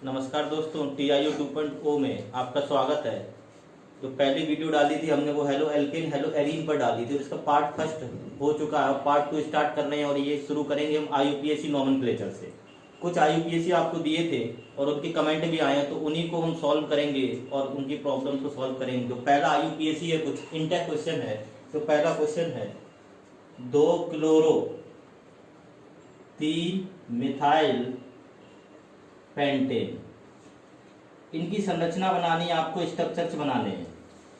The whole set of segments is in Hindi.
नमस्कार दोस्तों, TIU 2.0 में आपका स्वागत है। जो पहली वीडियो डाली थी हमने वो हेलो एल्केन हेलो एरीन पर डाली थी, उसका पार्ट फर्स्ट हो चुका है। पार्ट 2 स्टार्ट कर रहे हैं और ये शुरू करेंगे हम IUPAC नॉमेनक्लेचर से। कुछ IUPAC आपको दिए थे और उनके कमेंट भी आए हैं, तो उन्हीं को हम सॉल्व करेंगे और उनकी प्रॉब्लम को सॉल्व करेंगे। जो पहला IUPAC है, कुछ इंटेक क्वेश्चन है। तो पहला क्वेश्चन है 2 क्लोरो 3 मिथाइल पेंटेन, इनकी संरचना बनानी है आपको, स्ट्रक्चर्स बनाने हैं।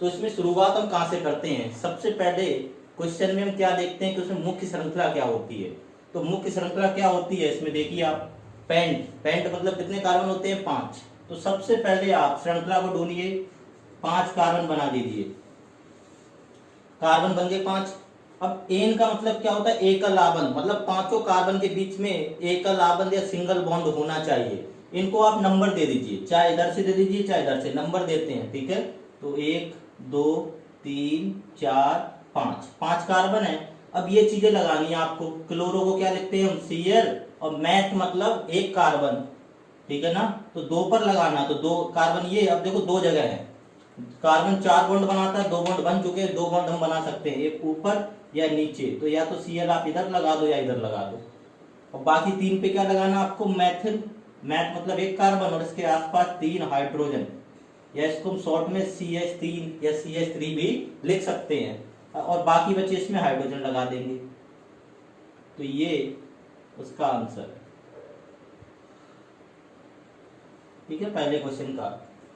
तो इसमें शुरुआत हम कहाँ से करते हैं? सबसे पहले क्वेश्चन में हम क्या देखते हैं कि उसमें मुख्य श्रृंखला क्या होती है। तो मुख्य श्रृंखला क्या होती है इसमें देखिए आप, पेंट मतलब कितने कार्बन होते हैं? 5। तो सबसे पहले आप श्रृंखला को ढूंढिए, 5 कार्बन बना दीजिए। कार्बन बन गए 5। अब एन का मतलब क्या होता है? एकल आबंध, मतलब पांचों कार्बन के बीच में एकल आबंध या सिंगल बॉन्ड होना चाहिए। इनको आप नंबर दे दीजिए, चाहे इधर से दे दीजिए चाहे इधर से, नंबर देते हैं, ठीक है। तो 1 2 3 4 5, 5 कार्बन है। अब ये चीजें लगानी है आपको। क्लोरो को क्या लिखते हैं हम? Cl, और मैथ मतलब एक कार्बन, ठीक है ना। तो 2 पर लगाना, तो 2 कार्बन ये। अब देखो 2 जगह है, कार्बन 4 बॉन्ड बनाता है, 2 बॉन्ड बन चुके हैं, 2 बॉन्ड हम बना सकते हैं, एक ऊपर या नीचे। तो या तो Cl आप इधर लगा दो या इधर लगा दो। और बाकी 3 पे क्या लगाना आपको? मैथिल, मैथ मतलब एक कार्बन और इसके आसपास 3 हाइड्रोजन, या इसको हम शॉर्ट में CH3 या CH3 भी लिख सकते हैं। और बाकी बचे इसमें हाइड्रोजन लगा देंगे। तो ये उसका आंसर है, ठीक है, पहले क्वेश्चन का।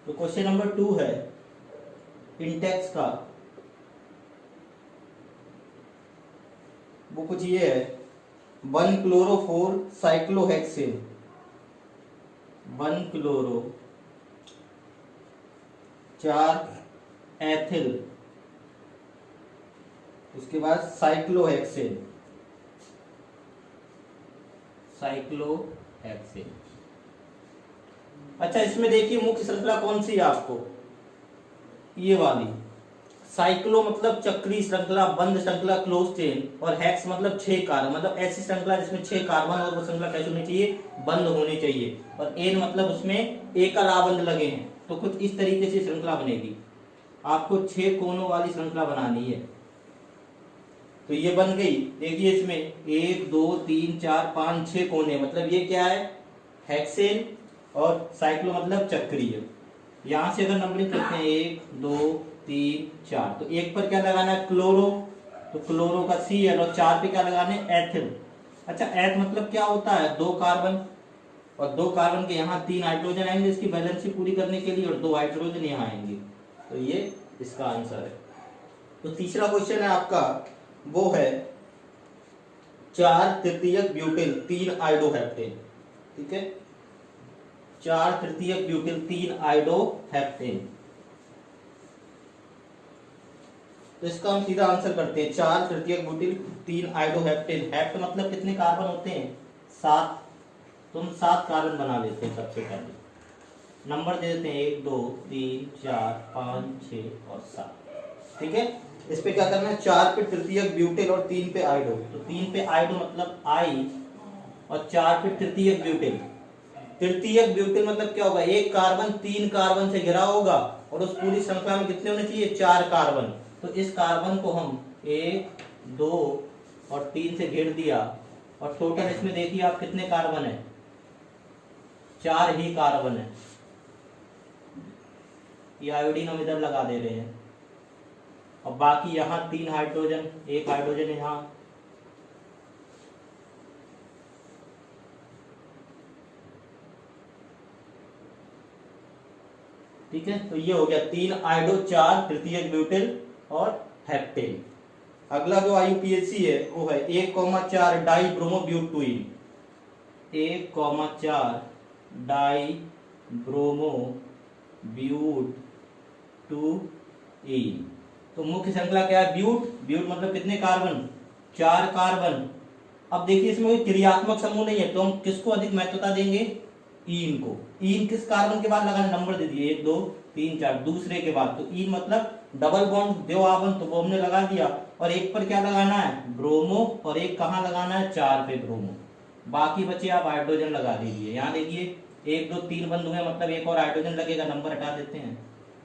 तो क्वेश्चन नंबर 2 है इंटेक्स का। वो कुछ ये है 1 क्लोरो 4 साइक्लोहेक्सेन, 1 क्लोरो 4 एथिल, उसके बाद साइक्लोहेक्सेन, साइक्लोहेक्सेन। अच्छा, इसमें देखिए मुख्य श्रृंखला कौन सी है आपको? ये वाली। साइक्लो मतलब चक्रीय श्रृंखला, बंद श्रृंखला, क्लोज चेन, और हेक्स मतलब 6 कार्बन, मतलब ऐसी श्रृंखला जिसमें 6 कार्बन, और वो श्रृंखला कैसे होनी चाहिए? बंद होनी चाहिए। और एन मतलब उसमें एकल आबंध लगे हैं। तो कुछ इस तरीके से श्रृंखला बनेगी। आपको 6 कोनों वाली श्रृंखला बनानी है। तो ये बन गई, देखिए इसमें 1 2 3 4 5 6 कोने, मतलब ये क्या है? हेक्सेन। और साइक्लो मतलब चक्रीय। यहां से अगर नंबरिंग करते हैं 1 2 3 4, तो 1 पर क्या लगाना है? क्लोरो, तो क्लोरो का Cl, और 4 पे क्या लगाना है? एथिल। अच्छा, एथ मतलब क्या होता है? 2 कार्बन, और 2 कार्बन के यहाँ 3 हाइड्रोजन आएंगे इसकी वैलेंसी पूरी करने के लिए, और 2 हाइड्रोजन यहाँ आएंगे। तो ये इसका आंसर है। तो तीसरा क्वेश्चन है आपका, वो है 4 तृतीयक ब्यूटिल 3 आइडोहेप्टेन, ठीक है। 4 तृतीयक ब्यूटिल 3 आइडोहेप्टेन। तो इसका हम सीधा आंसर करते हैं। 4 तृतीयक ब्यूटिल 3 आइडोहेप्टेन। हेप्ट मतलब कितने कार्बन होते हैं? 7। तो हम 7 कार्बन बना लेते हैं। सबसे पहले नंबर दे देते हैं 1 2 3 4 5 6 और 7, ठीक है। इस पे क्या करना है? 4 पे तृतीयक ब्यूटिल और 3 पे आइडो। तो 3 पे आइडो मतलब I, और 4 पे तृतीयक ब्यूटिल। तृतीयक ब्यूटिल मतलब क्या होगा? एक कार्बन 3 कार्बन से घिरा होगा, और उस पूरी श्रृंखला में कितने होने चाहिए? 4 कार्बन। तो इस कार्बन को हम 1 2 और 3 से घेर दिया, और टोटल इसमें देखिए आप कितने कार्बन है? 4 ही कार्बन है। ये आयोडीन हम इधर लगा दे रहे हैं, और बाकी यहाँ 3 हाइड्रोजन, 1 हाइड्रोजन यहाँ। ठीक है, तो ये हो गया 3 आइडो 4 तृतीयक ब्यूटिल और हेप्टेन। अगला जो IUPAC है वो है 1,4 डाई ब्रोमो ब्यूटुइन, 1,4 डाई ब्रोमो ब्यूटुइन। तो मुख्य श्रृंखला क्या है? ब्यूट। ब्यूट मतलब कितने कार्बन? 4 कार्बन। अब देखिए इसमें कोई क्रियात्मक समूह नहीं है, तो हम किसको अधिक महत्वता देंगे? ईन को। ईन किस कार्बन के बाद लगाना? नंबर दे दिए 1 2 3 4, दूसरे के बाद। तो ईन मतलब डबल बॉन्ड द्विआबंध, तो वो हमने लगा दिया। और एक पर क्या लगाना है? ब्रोमो, और एक कहाँ लगाना है? 4 पे ब्रोमो। बाकी बचे आप हाइड्रोजन लगा दीजिए। यहाँ देखिए 1 2 3 बंद हुए मतलब एक और हाइड्रोजन लगेगा, नंबर हटा देते हैं।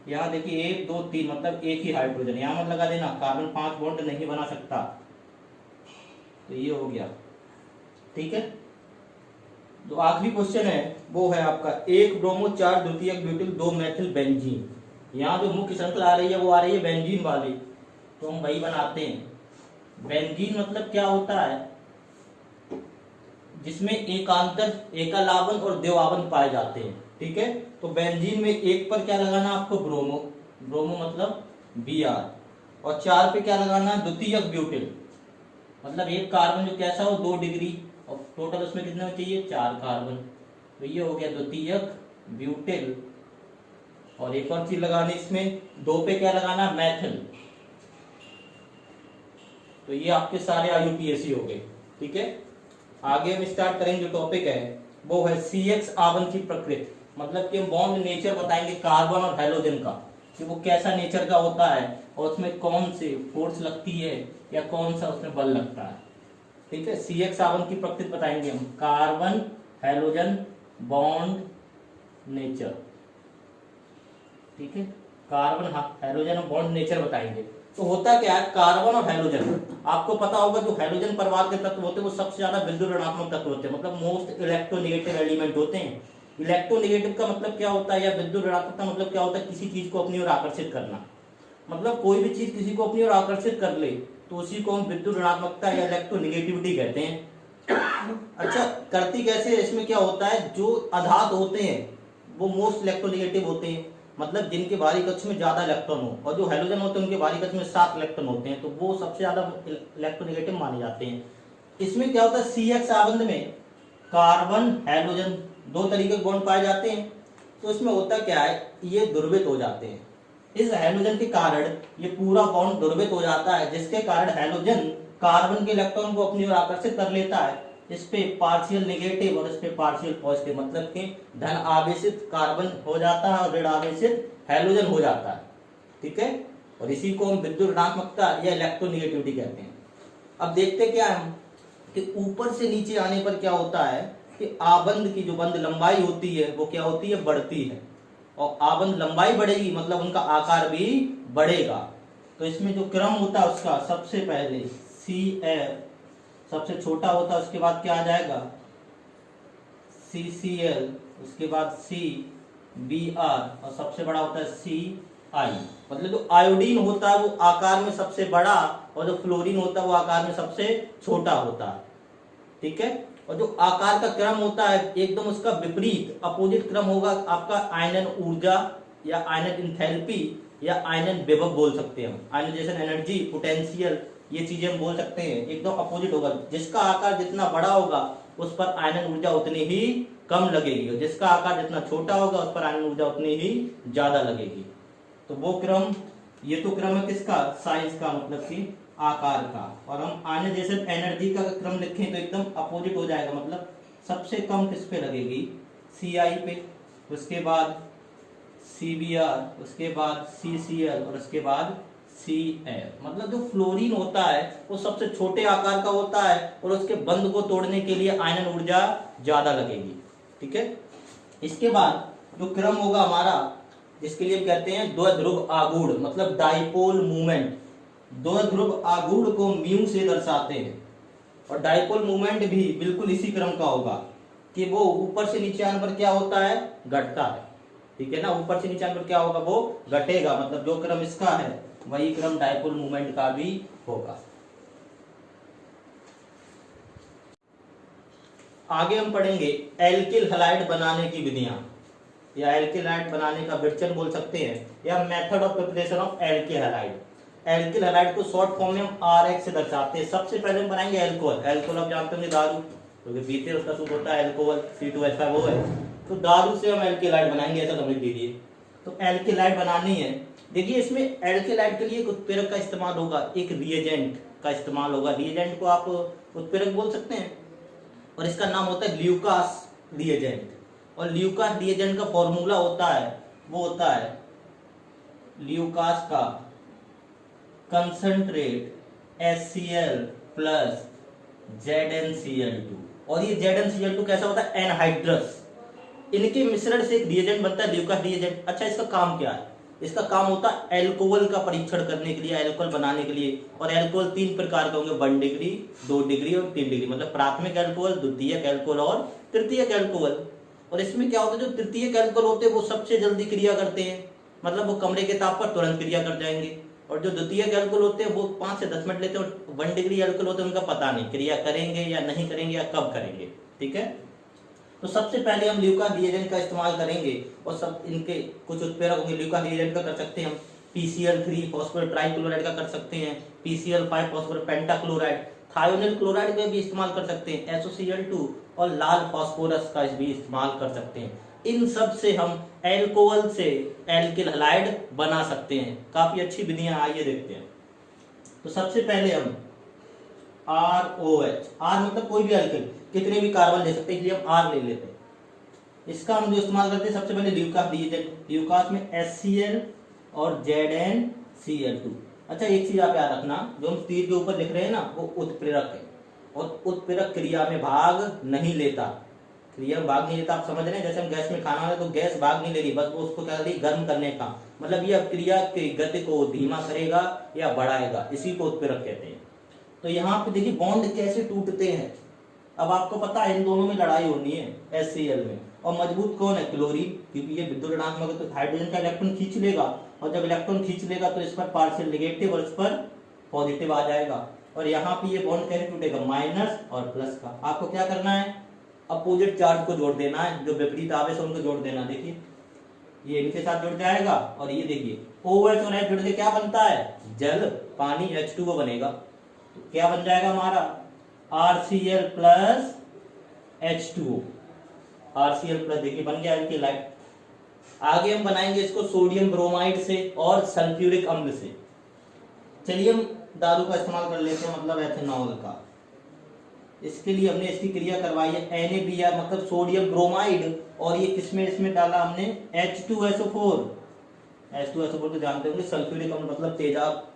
यहाँ देखिए 1 2 3 मतलब एक ही हाइड्रोजन, यहाँ मत लगा देना, कार्बन 5 बॉन्ड नहीं बना सकता। तो ये हो गया, ठीक है। तो आखिरी क्वेश्चन है वो है आपका 1 ब्रोमो 4 द्वितीयक ब्यूटिल 2 मेथिल बेंजीन। यहाँ जो मुख्य श्रृंखला आ रही है वो आ रही है बेंजीन वाली, तो हम वही बनाते हैं। बेंजीन मतलब क्या होता है, जिसमें एकांतर एकलावन और द्विआवन पाए जाते हैं, ठीक है। तो बेंजीन में 1 पर क्या लगाना आपको, ब्रोमो, ब्रोमो मतलब Br, और 4 पे क्या लगाना, द्वितीयक ब्यूटिल, मतलब एक कार्बन जो कैसा हो 2 डिग्री, और टोटल उसमें कितने चाहिए 4 कार्बन, तो ये हो गया द्वितीयक ब्यूटिल। और एक और चीज लगानी इसमें, 2 पे क्या लगाना, मैथिल। तो ये आपके सारे IUPAC हो गए, ठीक है। आगे हम स्टार्ट करेंगे, जो टॉपिक है वो है CX आवन की प्रकृति, मतलब कि बॉन्ड नेचर बताएंगे कार्बन और हाइड्रोजन का, कि वो कैसा नेचर का होता है और उसमें कौन से फोर्स लगती है या कौन सा उसमें बल लगता है, ठीक है। CX आवन की प्रकृति बताएंगे हम, कार्बन हाइड्रोजन बॉन्ड नेचर, ठीक है। कार्बन हाइड्रोजन बॉन्ड नेचर बताएंगे। तो होता क्या है, कार्बन और हाइड्रोजन, आपको पता होगा जो हाइड्रोजन परिवार के तत्व होते हैं वो सबसे ज्यादा विद्युत ऋणात्मक तत्व होते हैं, मतलब मोस्ट इलेक्ट्रोनेगेटिव एलिमेंट होते हैं। इलेक्ट्रोनेगेटिव का मतलब क्या होता है, या विद्युत ऋणात्मक का मतलब क्या होता है, किसी चीज को अपनी ओर आकर्षित करना, मतलब कोई भी चीज किसी को अपनी ओर आकर्षित कर ले तो उसी को हम विद्युत ऋणात्मकता या इलेक्ट्रोनेगेटिविटी कहते हैं। अच्छा, करती कैसे है, इसमें क्या होता है, जो अधातु होते हैं वो मोस्ट इलेक्ट्रोनेगेटिव होते हैं, मतलब जिनके बाहरी कक्ष में ज्यादा इलेक्ट्रॉन हो, और जो हाइड्रोजन होते हैं उनके बाहरी कक्ष में 7 इलेक्ट्रॉन होते हैं, तो वो सबसे ज्यादा इलेक्ट्रोनेगेटिव माने जाते हैं। इसमें क्या होता है, CX आबंध में कार्बन हाइड्रोजन 2 तरीके के बॉन्ड पाए जाते हैं। तो इसमें होता क्या है, ये ध्रुवित हो जाते हैं, इस हाइड्रोजन के कारण ये पूरा बॉन्ड ध्रुवित हो जाता है, जिसके कारण हाइड्रोजन कार्बन के इलेक्ट्रॉन को अपनी ओर आकर्षित कर लेता है, इस पे पार्शियल नेगेटिव और इस पे पार्शियल पॉजिटिव, मतलब कि धन आवेशित कार्बन हो जाता है और ऋण आवेशित हाइड्रोजन हो जाता है, ठीक है। और इसी को हम विद्युत ऋणात्मकता या इलेक्ट्रोनेगेटिविटी कहते हैं। अब देखते क्या हम कि ऊपर से नीचे आने पर क्या होता है कि आबंध की जो बंध लंबाई होती है वो क्या होती है, बढ़ती है, और आबंध लंबाई बढ़ेगी मतलब उनका आकार भी बढ़ेगा। तो इसमें जो क्रम होता है उसका, सबसे पहले CF सबसे छोटा होता है, उसके बाद क्या आ जाएगा CCl, उसके बाद CBr, और सबसे बड़ा होता है CI। मतलब जो आयोडीन होता है वो आकार में सबसे बड़ा, और जो फ्लोरीन होता है वो आकार में सबसे छोटा होता है, ठीक है। और जो आकार का क्रम होता है एकदम उसका विपरीत अपोजिट क्रम होगा आपका आयनन ऊर्जा या आयनन इंथैल्पी या आयनन विभव बोल सकते हैं हम, आयनाइजेशन एनर्जी, पोटेंशियल, ये चीजें हम बोल सकते हैं, एकदम अपोजिट होगा। जिसका आकार जितना बड़ा होगा उस पर आयनन ऊर्जा उतनी ही कम लगेगी, और जिसका आकार जितना छोटा होगा उस पर आयनन ऊर्जा उतनी ही ज्यादा लगेगी। तो वो क्रम, ये तो क्रम है किसका, साइज का, मतलब कि आकार का। और हम आयनाइजेशन एनर्जी का क्रम लिखें तो एकदम अपोजिट हो जाएगा, मतलब सबसे कम किस पे लगेगी, CI पे, उसके बाद CBr, उसके बाद CCl, और उसके बाद CF। मतलब जो फ्लोरीन होता है वो सबसे छोटे आकार का होता है और उसके बंध को तोड़ने के लिए आयनन ऊर्जा ज्यादा लगेगी, ठीक है। इसके बाद जो क्रम होगा हमारा, जिसके लिए हम कहते हैं द्विध्रुव आघूर्ण, मतलब डाइपोल मूवमेंट, द्विध्रुव आघूर्ण को म्यू से दर्शाते हैं। और डाइपोल मूवमेंट भी बिल्कुल इसी क्रम का होगा कि वो ऊपर से नीचे आने पर क्या होता है, घटता है, ठीक है ना। ऊपर से नीचे आने पर क्या होगा, वो घटेगा, मतलब जो क्रम इसका है वही क्रम डाइपोल मूवमेंट का भी होगा। आगे हम पढ़ेंगे एल्किल हैलाइड बनाने की विधियां, या एल्किल हैलाइड बनाने का विरचन बोल सकते हैं, या method of preparation of alkyl halide. Alkyl halide को शॉर्ट फॉर्म में हम RX से दर्शाते हैं। सबसे पहले हम बनाएंगे एल्कोहल। एल्कोहल आप जानते होंगे दारू, क्योंकि तो पीते उसका सूत्र होता है एल्कोहल, C2H5 वो है। तो दारू से हम एल्किल हैलाइड बनाएंगे, ऐसा समझ लीजिए। तो एल्किल हैलाइड बनानी है, देखिए इसमें एल्किल हैलाइड के लिए एक उत्प्रेरक का इस्तेमाल होगा, एक रिएजेंट का इस्तेमाल होगा। रिएजेंट को आप उत्प्रेरक बोल सकते हैं, और इसका नाम होता है ल्यूकास रिएजेंट। और ल्यूकास रिएजेंट का फॉर्मूला होता है, वो होता है ल्यूकास का कंसंट्रेट HCl प्लस ZnCl2। और ये ZnCl2 कैसा होता है, एनहाइड्रस। इनके मिश्रण से एक रिएजेंट बनता है ल्यूकास रिएजेंट। अच्छा, इसका काम क्या है? इसका काम होता है एल्कोहल का परीक्षण करने के लिए, एल्कोहल बनाने के लिए। और एल्कोहल 3 प्रकार के होंगे, 1 डिग्री, 2 डिग्री और 3 डिग्री, मतलब प्राथमिक एल्कोहल, द्वितीयक एल्कोहल और तृतीयक एल्कोहल। और इसमें क्या होता है, जो तृतीयक एल्कोहल होते हैं वो सबसे जल्दी क्रिया करते हैं, मतलब वो कमरे के ताप पर तुरंत क्रिया कर जाएंगे। और जो द्वितीयक एल्कोहल होते हैं वो 5 से 10 मिनट लेते हैं। और 1 डिग्री एल्कोहल होते हैं उनका पता नहीं क्रिया करेंगे या नहीं करेंगे या कब करेंगे। ठीक है, तो सबसे पहले हम ल्यूकास रिएजेंट का इस्तेमाल करेंगे और सब इनके कुछ उत्प्रेरक होंगे। ल्यूकास रिएजेंट का कर सकते हैं हम PCl3 फॉस्फोरस ट्राइक्लोराइड का कर सकते हैं, PCl5 phosphorus pentachloride, thionyl chloride का भी इस्तेमाल कर सकते हैं, SOCl2 और लाल फास्फोरस का भी इस्तेमाल कर सकते हैं। इन सब से हम एल्कोहल से एल्किल हैलाइड बना सकते हैं। काफी अच्छी विधियां, आइए देखते हैं। तो सबसे पहले हम ROH, R मतलब कोई भी एल्किल, कितने भी कार्बन ले सकते हैं, इसलिए हम R ले लेते हैं। इसका हम जो इस्तेमाल करते हैं सबसे पहले ल्यूकास रिएजेंट। ल्यूकास में HCl और ZnCl2। अच्छा, एक चीज आप याद रखना, जो हम तीर के ऊपर लिख रहे हैं ना वो उत्प्रेरक है, और उत्प्रेरक क्रिया में भाग नहीं लेता। क्रिया में भाग नहीं लेता, आप समझ रहे हैं? जैसे हम गैस में खाना है तो गैस भाग नहीं ले रही, बस वो उसको क्या कर रही, गर्म करने का, मतलब ये क्रिया की गति को धीमा करेगा या बढ़ाएगा, इसी को उत्प्रेरक कहते हैं। तो यहाँ पे देखिए बॉन्ड कैसे टूटते हैं। अब आपको पता है इन दोनों में लड़ाई होनी है HCl में, और मजबूत कौन है? क्लोरीन, क्योंकि ये विद्युत ऋणात्मक है तो हाइड्रोजन का इलेक्ट्रॉन खींच लेगा, और जब इलेक्ट्रॉन खींच लेगा तो इस पर पार्शियल नेगेटिव और इस पर पॉजिटिव आ जाएगा। और यहाँ पे ये बॉन्ड कैसे टूटेगा? माइनस और प्लस का। आपको क्या करना है? अपोजिट चार्ज को जोड़ देना है, जो विपरीत आवेश है उनको जोड़ देना। देखिए ये इनके साथ जुड़ जाएगा, और ये देखिए OH और H जुड़ के क्या बनता है? जल, पानी, H2O बनेगा। तो क्या बन जाएगा हमारा? RCl plus H2O। RCl plus, देखिए बन गया एल्किल हैलाइड। आगे हम बनाएंगे इसको सोडियम ब्रोमाइड से और सल्फ्यूरिक अम्ल से। चलिए हम दारू का इस्तेमाल कर लेते हैं, मतलब एथेनॉल का। इसके लिए हमने इसकी क्रिया करवाई है NaBr, मतलब सोडियम ब्रोमाइड, और ये किसमें इसमें डाला हमने? H2SO4। H2SO4 तो जानते होंगे, सल्फ्यूरिक अम्ल मतलब तेजाब।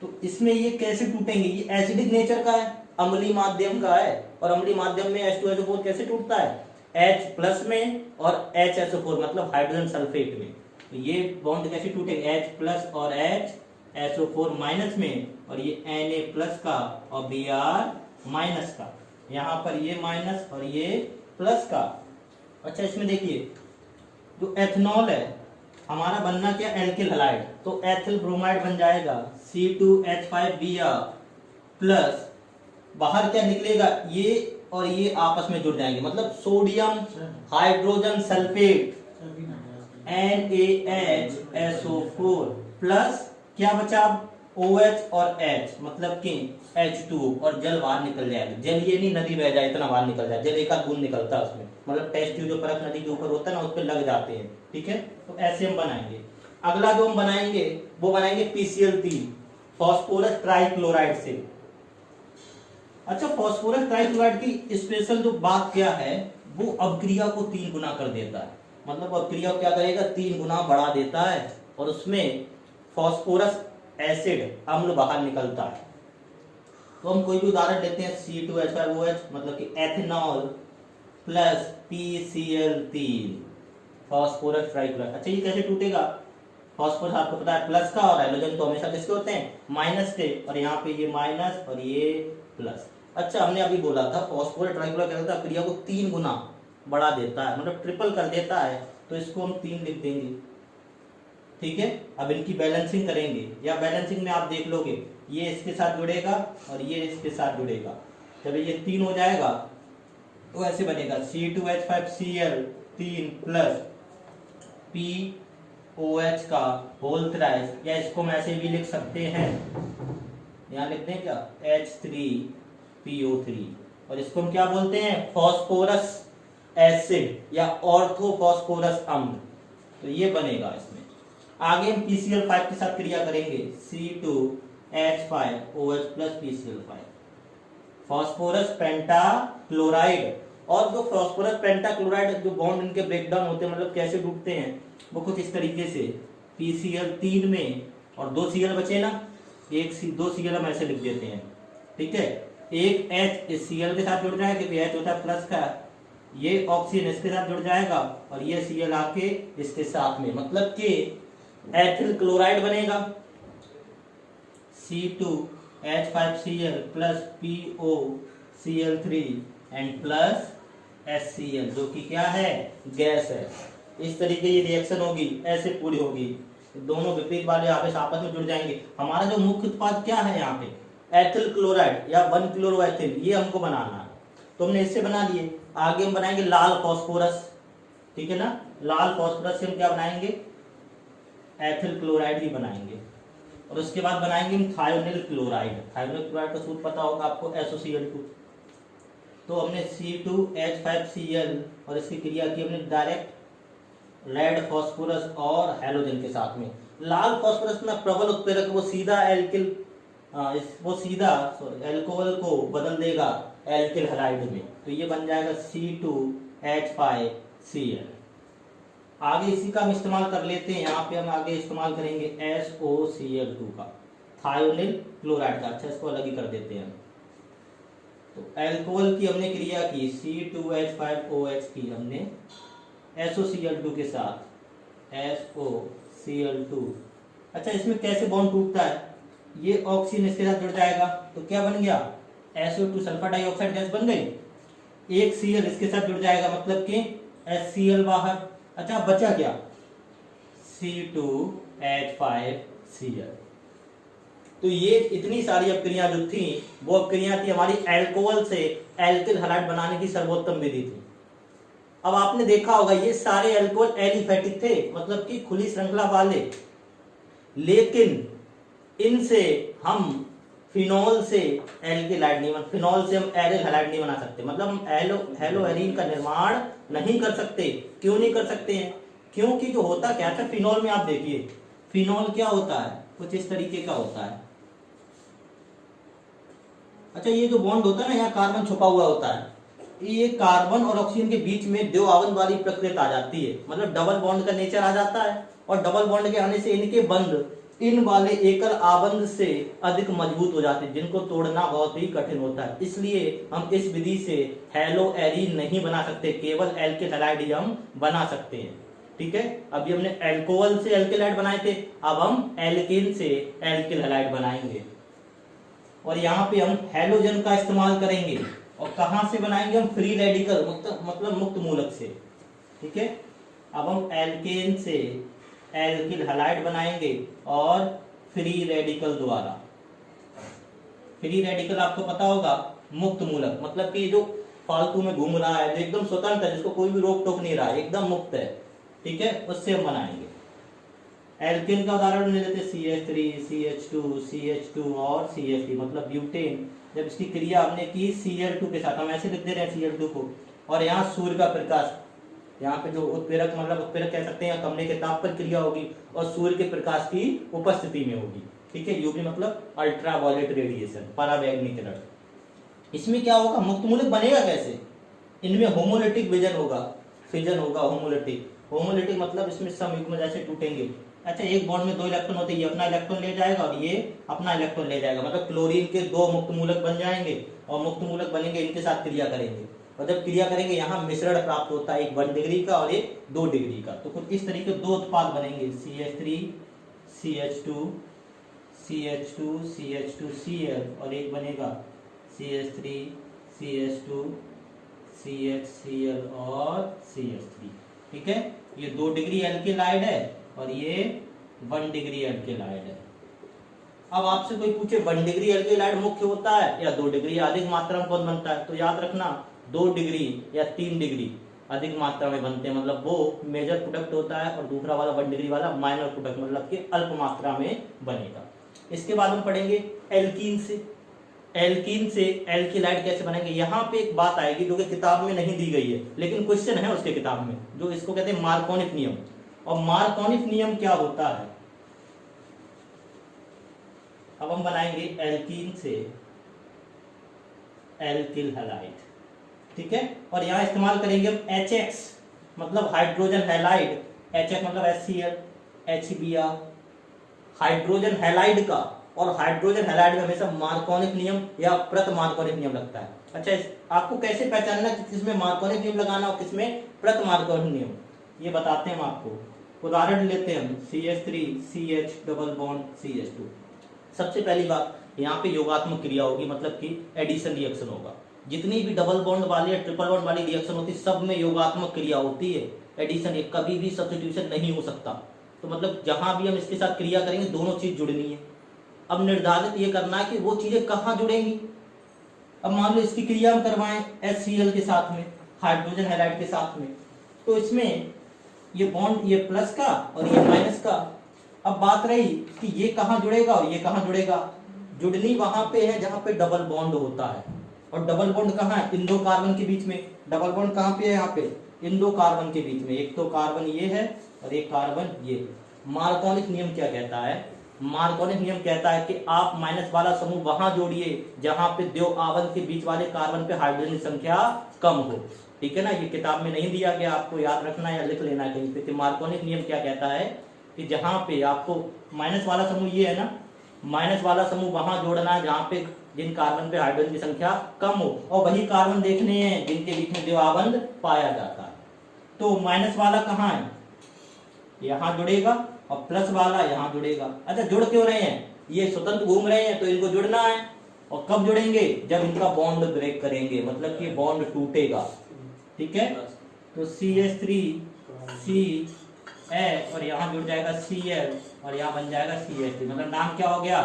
तो इसमें ये कैसे टूटेंगे? ये एसिडिक नेचर का है, अम्लीय माध्यम का है, और अम्लीय माध्यम में H2SO4 कैसे टूटता है? H प्लस में और HSO4 मतलब हाइड्रोजन सल्फेट में। तो ये बॉन्ड कैसे टूटेंगे? H प्लस और HSO4 माइनस में, और ये Na प्लस का और Br माइनस का, यहाँ पर ये माइनस और ये प्लस का। अच्छा, इसमें देखिए जो एथेनॉल है हमारा बनना क्या? एल्किल हैलाइड, तो एथिल ब्रोमाइड बन जाएगा C2H5Br प्लस, बाहर क्या निकलेगा? ये और ये आपस में जुड़ जाएंगे, मतलब sodium hydrogen sulphate NaHSO4 plus क्या बचा? OH और H मतलब कि H2O, और जल बाहर निकल जाएगा। जल ये नहीं नदी बह जाए इतना बाहर निकल जाए, जल एक आध बूंद निकलता है उसमें, मतलब टेस्ट ट्यूब जो परख नदी के ऊपर होता है ना उस पर लग जाते हैं। ठीक है, तो ऐसे हम बनाएंगे। अगला जो हम बनाएंगे वो बनाएंगे PCl3 फॉस्फोरस ट्राइक्लोराइड से। अच्छा, फॉस्फोरस ट्राइक्लोराइड की स्पेशल जो बात क्या है, वो अवक्रिया को 3 गुना कर देता है, मतलब अवक्रिया क्या करेगा? 3 गुना बढ़ा देता है, और उसमें फॉस्फोरस एसिड अम्ल बाहर निकलता है। तो हम कोई भी उदाहरण लेते हैं, C2H5OH मतलब कि ethanol plus PCl3 phosphorus trichloride. अच्छा, ये कैसे टूटेगा? फॉस्फोरस आपको पता है प्लस का, और हाइड्रोजन तो हमेशा किसके होते हैं? माइनस के, और यहाँ पे ये माइनस और ये प्लस। अच्छा, हमने अभी बोला था फॉस्फोरस ट्राइक्लोराइड क्या करता है? क्रिया को 3 गुना बढ़ा देता है, मतलब ट्रिपल कर देता है, तो इसको हम 3 लिख देंगे। ठीक है, अब इनकी बैलेंसिंग करेंगे, या बैलेंसिंग में आप देख लोगे ये इसके साथ जुड़ेगा और ये इसके साथ जुड़ेगा। जब ये 3 हो जाएगा तो ऐसे बनेगा C2H5Cl3 प्लस POH का होल थ्राइस, या इसको हम ऐसे भी लिख सकते हैं, यहाँ लिख दें क्या? H3PO3, और इसको हम क्या बोलते हैं? फॉस्फोरस एसिड या ऑर्थोफॉस्फोरस अम्ल। तो ये बनेगा इसमें। आगे हम PCl5 के साथ क्रिया करेंगे, C2H5OH plus PCl5 phosphorus pentachloride. और जो फॉस्फोरस पेंटाक्लोराइड जो बॉन्ड इनके ब्रेकडाउन होते हैं, मतलब कैसे टूटते हैं, वो कुछ इस तरीके से PCl3 में, और 2 Cl बचे ना, 2 Cl हम ऐसे लिख देते हैं। ठीक है, एक H इस Cl के साथ जुड़ जाएगा क्योंकि H होता है प्लस का, ये ऑक्सीजन इसके साथ जुड़ जाएगा और ये Cl आके इसके साथ में, मतलब कि एथिल क्लोराइड बनेगा C2H5Cl plus POCl3 and plus HCl, जो कि क्या है, गैस है। इस तरीके की रिएक्शन होगी, ऐसे पूरी होगी, दोनों विपरीत वाले आपस में जुड़ जाएंगे। हमारा जो मुख्य उत्पाद क्या है यहाँ पे, एथिल क्लोराइड या 1 क्लोरोएथिल, ये हमको बनाना है। तो हमने इससे बना लिए। आगे हम बनाएंगे लाल फास्फोरस, ठीक है ना। लाल फास्फोरस से हम क्या बनाएंगे, एथिल क्लोराइड ही बनाएंगे। और उसके बाद बनाएंगे हम थायोनिल क्लोराइड। थायोनिल क्लोराइड का सूत्र पता होगा आपको, SOCl2। तो हमने C2H5Cl और इसकी क्रिया की हमने डायरेक्ट रेड फास्फोरस और हैलोजन के साथ में। लाल फास्फोरस में प्रबल उत्प्रेरक, वो सीधा एल्कोहल को बदल देगा एल्किल हैलाइड में, तो ये बन जाएगा C2H5Cl। आगे इसी का हम इस्तेमाल कर लेते हैं। यहाँ पे हम आगे इस्तेमाल करेंगे SOCl2 का, थायोनिल क्लोराइड का। अच्छा, इसको अलग ही कर देते हैं। तो एल्कोहल की हमने क्रिया की C2H5OH की हमने SOCl2 के साथ, SOCl2। अच्छा, इसमें कैसे बॉन्ड टूटता है, ये ऑक्सीजन इसके साथ जुड़ जाएगा तो क्या बन गया, SO2 सल्फर डाइऑक्साइड गैस बन गई। एक Cl इसके साथ जुड़ जाएगा, मतलब कि HCl बाहर। अच्छा, बचा क्या, C2H5Cl। तो ये इतनी सारी अपक्रियाएं जो थी, वो अपक्रियाएं थी हमारी एल्कोहल से एल्किल हैलाइड बनाने की सर्वोत्तम विधि थी। अब आपने देखा होगा ये सारे एल्कोहल एलिफेटिक थे, मतलब कि खुली श्रृंखला वाले, लेकिन इनसे हम फिनॉल से एल्किल हैलाइड नहीं, फिनॉल से हम एरिल हैलाइड नहीं बना सकते, मतलब हम हेलोएरीन का निर्माण नहीं कर सकते। क्यों नहीं कर सकते हैं, क्योंकि जो होता क्या था फिनॉल में, आप देखिए फिनॉल क्या होता है, कुछ इस तरीके का होता है। अच्छा, ये जो बॉन्ड होता है ना, यहाँ कार्बन छुपा हुआ होता है, ये कार्बन और ऑक्सीजन के बीच में द्विआवन वाली प्रक्रिया आ जाती है, मतलब डबल बॉन्ड का नेचर आ जाता है। और डबल बॉन्ड के आने से इनके बंध इन वाले एकल आबंध से अधिक मजबूत हो जाते हैं, जिनको तोड़ना बहुत ही कठिन होता है। इसलिए हम इस विधि से हेलोएरीन नहीं बना सकते, केवल एल्किल हैलाइड ही हम बना सकते हैं। ठीक है, अभी हमने एल्कोहल से एल्किल हैलाइड बनाए थे, अब हम एल्केन से एल्किल हैलाइड बनाएंगे। और यहाँ पे हम हैलोजन का इस्तेमाल करेंगे। और कहाँ से बनाएंगे हम, फ्री रेडिकल, मतलब मुक्त मूलक से। ठीक है, अब हम एल्केन से एल्किल हैलाइड बनाएंगे और फ्री रेडिकल द्वारा। फ्री रेडिकल आपको पता होगा, मुक्त मूलक, मतलब कि जो फालतू में घूम रहा है, जो एकदम स्वतंत्र है, जिसको कोई भी रोक टोक नहीं रहा है, एकदम मुक्त है। ठीक है, उससे हम बनाएंगे। एल्केन का उदाहरण ले लेते, CH3, CH2, CH2 और CH3, मतलब ब्यूटेन। जब इसकी क्रिया हमने की Cl2 के साथ, हम ऐसे लिख दे रहे हैं Cl2 को, और यहाँ सूर्य का प्रकाश, यहाँ पे जो उत्प्रेरक, मतलब उत्प्रेरक कह सकते हैं, कमरे के ताप पर क्रिया होगी और सूर्य के प्रकाश की उपस्थिति में होगी। ठीक है, UV मतलब अल्ट्रावायलेट रेडिएशन, पराबैंगनी किरण। इसमें क्या होगा, मुक्त मूलक बनेगा कैसे, इनमें होमोलिटिक विजन होगा, फिजन होगा, होमोलिटिक मतलब इसमें समयुग्म जैसे टूटेंगे। अच्छा, एक बॉन्ड में 2 इलेक्ट्रॉन होते हैं, ये अपना इलेक्ट्रॉन ले जाएगा और ये अपना इलेक्ट्रॉन ले जाएगा, मतलब क्लोरीन के 2 मुक्त मूलक बन जाएंगे। और मुक्त मूलक बनेंगे, इनके साथ क्रिया करेंगे, और जब क्रिया करेंगे यहाँ मिश्रण प्राप्त होता है, एक 1 डिग्री का और एक 2 डिग्री का। तो कुछ इस तरीके 2 उत्पाद बनेंगे, CH3, CH2, CH2, CH2, Cl, और एक बनेगा CH3, CH2, CHCl और CH3। ठीक है, ये 2 डिग्री एल्किलाइड है और ये 1 डिग्री एल्किलाइड है। अब आपसे कोई पूछे 1 डिग्री एल्किलाइड मुख्य होता है या 2 डिग्री अधिक मात्रा में कौन बनता है, तो याद रखना 2 डिग्री या 3 डिग्री अधिक मात्रा में बनते हैं, मतलब वो मेजर प्रोडक्ट होता है, और दूसरा वाला 1 डिग्री वाला माइनर प्रोडक्ट, मतलब कि अल्प मात्रा में बनेगा। इसके बाद हम पढ़ेंगे एल्कीन से एल्किलाइड कैसे बनेंगे। यहाँ पे एक बात आएगी जो कि किताब में नहीं दी गई है, लेकिन क्वेश्चन है उसके किताब में, जो इसको कहते हैं मार्कोनिक नियम। और मार्कोनिक नियम क्या होता है, अब हम बनाएंगे एल्कीन से एल्किल हैलाइड। ठीक है, और यहां इस्तेमाल करेंगे हम HX, मतलब हाइड्रोजन हैलाइड, HX मतलब HCl, HBr, हाइड्रोजन हैलाइड का, और हाइड्रोजन हैलाइड में हमेशा मार्कोनिक नियम या प्रत मार्कोनिक नियम लगता है। अच्छा, आपको कैसे पहचानना कि किसमें मार्कोनिक नियम लगाना और किसमें प्रत मार्कोनिक नियम, ये बताते हैं हम आपको। उदाहरण लेते हैं हम CH3CH डबल बॉन्ड CH2। सबसे पहली बात, यहाँ पे योगात्मक क्रिया होगी, मतलब कि एडिशन रिएक्शन होगा। जितनी भी डबल बॉन्ड वाली या ट्रिपल बॉन्ड वाली रिएक्शन होती है सब में योगात्मक क्रिया होती है, एडिशन, एक कभी भी सब्स्टिट्यूशन नहीं हो सकता। तो मतलब जहां भी हम इसके साथ क्रिया करेंगे दोनों चीज जुड़नी है। अब निर्धारित ये करना है कि वो चीजें कहाँ जुड़ेंगी। अब मान लो इसकी क्रिया हम करवाएं HCl के साथ में, हाइड्रोजन हैलाइड के साथ में, तो इसमें ये बॉन्ड, ये प्लस का और ये माइनस का। अब बात रही कि ये कहाँ जुड़ेगा और ये कहाँ जुड़ेगा। जुड़नी वहां पे है जहां पे डबल बॉन्ड होता है, और डबल बॉन्ड कहाँ है, इन दो कार्बन के बीच में। डबल बॉन्ड कहाँ पे है, यहाँ पे इन दो कार्बन के बीच में। एक तो कार्बन ये है और एक कार्बन ये। मार्कोनिक नियम क्या कहता है, मार्कोनिक नियम कहता है कि आप माइनस वाला समूह वहां जोड़िए जहां पे दो आवरण के बीच वाले कार्बन पे हाइड्रोजन की संख्या कम हो। ठीक है ना, ये किताब में नहीं दिया गया, आपको याद रखना है या लिख लेना है कहीं पे कि मार्कोनिक नियम क्या कहता है कि जहां पे आपको माइनस वाला समूह ये है ना, माइनस वाला समूह वहां जोड़ना है जहां पे जिन कार्बन पे हाइड्रोजन की संख्या कम हो, और वही कार्बन देखने हैं जिनके बीच में द्विआबंध पाया जाता है। तो माइनस वाला कहाँ है, यहाँ जुड़ेगा, और प्लस वाला यहाँ जुड़ेगा। अच्छा, जुड़ क्यों रहे हैं, ये स्वतंत्र घूम रहे हैं तो इनको जुड़ना है। और कब जुड़ेंगे, जब इनका बॉन्ड ब्रेक करेंगे, मतलब कि बॉन्ड टूटेगा। ठीक है, तो CH3C और यहाँ जुड़ जाएगा Cl और यहाँ बन जाएगा CH3, मतलब नाम क्या हो गया,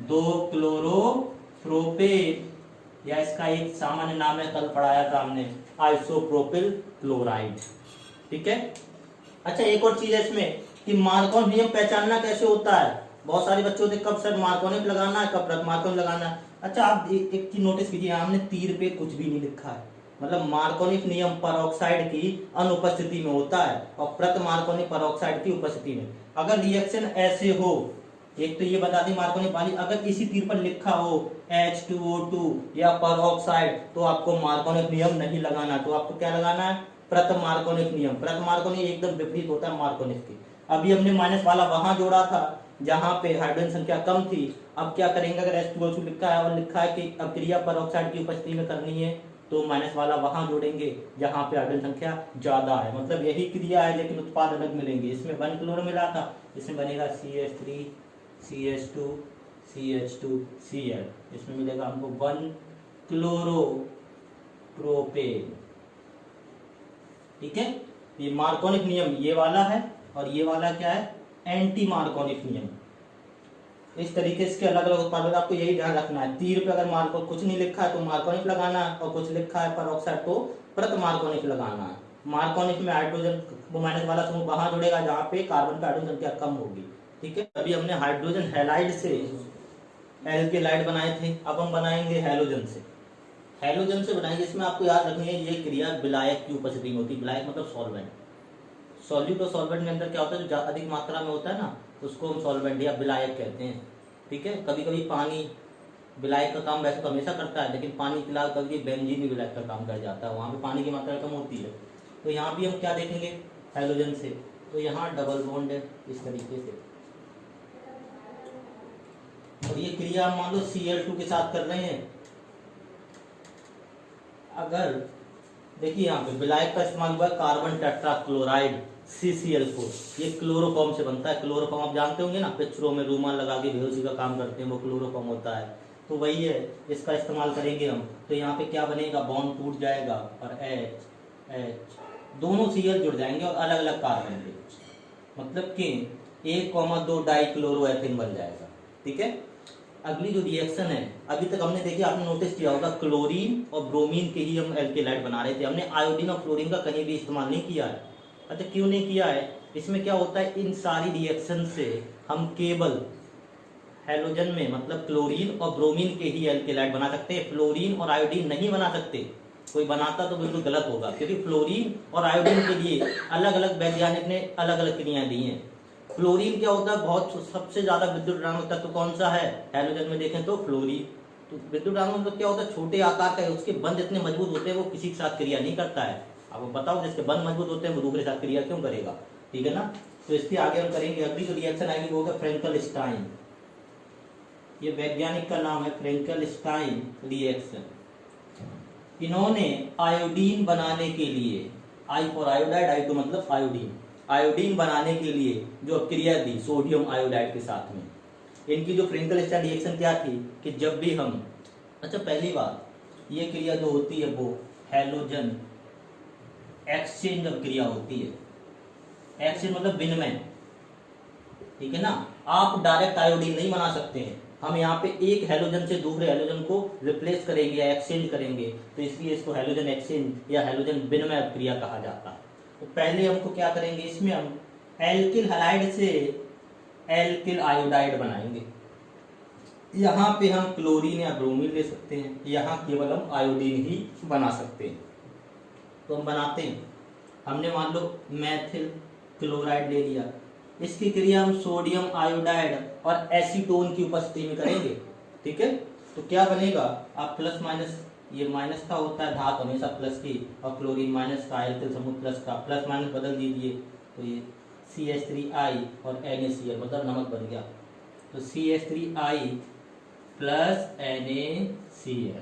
2 क्लोरोप्रोपेन, या इसका एक सामान्य नाम है, कल पढ़ाया था हमने, आइसोप्रोपिल क्लोराइड। ठीक है। अच्छा, एक और चीज है इसमें कि मार्कोनिक नियम पहचानना कैसे होता है। बहुत सारे बच्चों से कब सर मार्कोनिक लगाना है, कब प्रत मार्कोनिक लगाना है। अच्छा, आप एक चीज नोटिस कीजिए, हमने तीर पे कुछ भी नहीं लिखा है, मतलब मार्कोनिक नियम परऑक्साइड की अनुपस्थिति में होता है और प्रत मार्कोनिक परऑक्साइड की उपस्थिति में। अगर रिएक्शन ऐसे हो, एक तो ये बता दी मार्कोनिक वाली, अगर इसी तीर पर लिखा हो H2O2 या परऑक्साइड, तो आपको मार्कोनिक नियम नहीं लगाना, तो आपको क्या लगाना है, प्रत मार्कोनिक नियम। प्रत मार्कोनिक एकदम विपरीत होता है मार्कोनिक के। अभी हमने माइनस वाला वहां जोड़ा था जहां पे हाइड्रोजन संख्या कम थी। अब क्या करेंगे, अगर H2O2 लिखा है और लिखा है कि अब क्रिया परऑक्साइड की उपस्थिति में करनी है, तो माइनस वाला वहां जोड़ेंगे जहां पे हाइड्रोजन संख्या ज्यादा है। मतलब यही क्रिया है लेकिन उत्पाद अलग मिलेंगे। इसमें 1 क्लोरो मिला था, इसमें बनेगा CH3 CH2 CH2 Cl, इसमें मिलेगा हमको 1 क्लोरो प्रोपेन। ठीक है, ये मार्कोनिक नियम ये वाला है, और ये वाला क्या है, एंटी मार्कोनिक नियम। इस तरीके से अलग अलग उत्पादों का आपको यही ध्यान रखना है। तीर पे अगर मार्को कुछ नहीं लिखा है तो मार्कोनिक लगाना है, और कुछ लिखा है परऑक्साइड तो प्रत मार्कोनिक लगाना है। मार्कोनिक में हाइड्रोजन वो माइनस वाला समूह वहां जुड़ेगा जहां पे कार्बन का हाइड्रोजन संख्या कम होगी। ठीक है, अभी हमने हाइड्रोजन हैलाइड से एल्केलाइड बनाए थे, अब हम बनाएंगे हैलोजन से। हैलोजन से बनाएंगे, इसमें आपको याद रखनी है ये क्रिया विलायक की उपस्थिति में होती है। विलायक मतलब सॉल्वेंट। सॉल्यूट और सॉल्वेंट के अंदर क्या होता है, जो अधिक मात्रा में होता है ना, उसको हम सॉल्वेंट या विलायक कहते हैं। ठीक है, कभी कभी पानी विलायक का काम वैसे तो हमेशा करता है, लेकिन पानी फिलहाल कभी बेंजीन भी विलायक का काम कर जाता है, वहाँ पे पानी की मात्रा कम होती है। तो यहाँ भी हम क्या देखेंगे हैलोजन से, तो यहाँ डबल बॉन्ड है इस तरीके से, और ये क्रिया मान लो Cl2 के साथ कर रहे हैं। अगर देखिए यहाँ पे विलायक का इस्तेमाल हुआ है कार्बन टेट्रा क्लोराइड CCl4, ये क्लोरोफॉर्म से बनता है। क्लोरोफॉर्म आप जानते होंगे ना, पिक्चरों में रूमाल लगा के बेहोशी का काम करते हैं, वो क्लोरोफॉर्म होता है। तो वही है, इसका इस्तेमाल करेंगे हम। तो यहाँ पे क्या बनेगा, बॉन्ड टूट जाएगा और H दोनों Cl जुड़ जाएंगे और अलग अलग कार्बन के, मतलब कि 1,2 डाइक्लोरोएथिन बन जाएगा। ठीक है, अगली जो रिएक्शन है, अभी तक हमने देखी, आपने नोटिस किया होगा क्लोरीन और ब्रोमीन के ही हम एल्केलाइड बना रहे थे, हमने आयोडीन और फ्लोरीन का कहीं भी इस्तेमाल नहीं किया है। अच्छा, क्यों नहीं किया है, इसमें क्या होता है, इन सारी रिएक्शन से हम केवल हैलोजन में मतलब क्लोरीन और ब्रोमीन के ही एल्केलाइड बना सकते हैं, फ्लोरीन और आयोडीन नहीं बना सकते। कोई बनाता तो बिल्कुल गलत होगा, क्योंकि फ्लोरीन और आयोडीन के लिए अलग अलग वैज्ञानिक ने अलग अलग क्रियाएं दी हैं। फ्लोरीन क्या होता है, बहुत सबसे ज्यादा विद्युत ऋणात्मक तत्व कौन सा है हैलोजन में देखें तो फ्लोरीन। तो विद्युत ऋणात्मक तत्व क्या होता है, छोटे आकार का है, उसके बंध इतने मजबूत होते हैं वो किसी के साथ क्रिया नहीं करता है। आपको बताओ, जिसके बंध मजबूत होते हैं वो दूसरे साथ क्रिया क्यों करेगा। ठीक है ना, तो इसके आगे हम करेंगे। अगली जो रिएक्शन आएगी वो होगा फ्रैंकलस्टाइन। ये वैज्ञानिक का नाम है फ्रैंकलस्टाइन रिएक्शन। इन्होंने आयोडीन बनाने के लिए, I for iodide, I to मतलब आयोडीन, आयोडीन बनाने के लिए जो क्रिया दी सोडियम आयोडाइड के साथ में, इनकी जो फ्रैंकलस्टाइन रिएक्शन क्या थी कि जब भी हम, अच्छा पहली बात ये क्रिया जो होती है वो हैलोजन एक्सचेंज क्रिया होती है। एक्सचेंज मतलब विनिमय, ठीक है ना। आप डायरेक्ट आयोडीन नहीं बना सकते हैं, हम यहाँ पे एक हैलोजन से दूसरे हैलोजन को रिप्लेस करेंगे या एक्सचेंज करेंगे, तो इसलिए इसको हैलोजन एक्सचेंज या हैलोजन विनिमय क्रिया कहा जाता है। तो पहले हमको क्या करेंगे, इसमें हम एल्किल हैलाइड से एल्किल आयोडाइड बनाएंगे। यहाँ पे हम क्लोरीन या ब्रोमीन ले सकते हैं, यहाँ केवल हम आयोडीन ही बना सकते हैं। तो हम बनाते हैं, हमने मान लो मैथिल क्लोराइड ले लिया, इसकी क्रिया हम सोडियम आयोडाइड और एसीटोन की उपस्थिति में करेंगे, ठीक है। तो क्या बनेगा, आप प्लस माइनस, ये माइनस का होता है धातु हमेशा प्लस की, और क्लोरीन माइनस का, एल्किल समूह प्लस का, प्लस माइनस बदल दीजिए तो ये CH3I और NaCl मतलब नमक बन गया। तो CH3I प्लस NaCl,